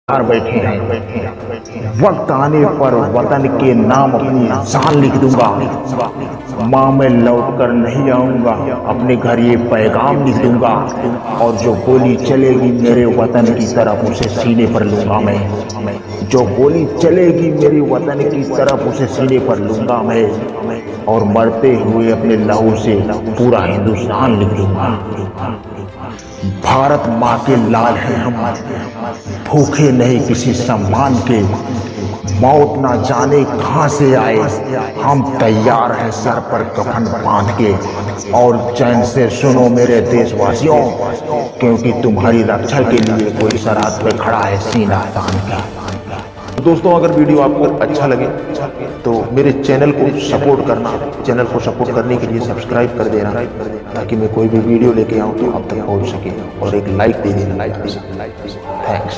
यार बैठे हैं। वक्त आने पर वतन के नाम अपनी जान लिख दूंगा। माँ मैं लौट कर नहीं आऊंगा, अपने घर ये पैगाम लिख दूंगा। और जो गोली चलेगी मेरे वतन की तरफ उसे सीने पर लूंगा मैं। जो गोली चलेगी मेरे वतन की तरफ उसे सीने पर लूंगा मैं। और मरते हुए अपने लहू से पूरा हिंदुस्तान लिख दूंगा। भारत माँ के लाल हैं हम, भूखे नहीं किसी सम्मान के। मौत ना जाने कहां से आए, हम तैयार हैं सर पर कफन बांध के। और चैन से सुनो मेरे देशवासियों, क्योंकि तुम्हारी रक्षा के लिए कोई सरहद पे खड़ा है सीना तान के। दोस्तों, अगर वीडियो आपको अच्छा लगे तो मेरे चैनल को सपोर्ट करना, चैनल को सपोर्ट करने के लिए सब्सक्राइब कर देना, ताकि मैं कोई भी वीडियो लेके आऊँ तो आप तक पहुँच सके। और एक लाइक दे देना। थैंक्स।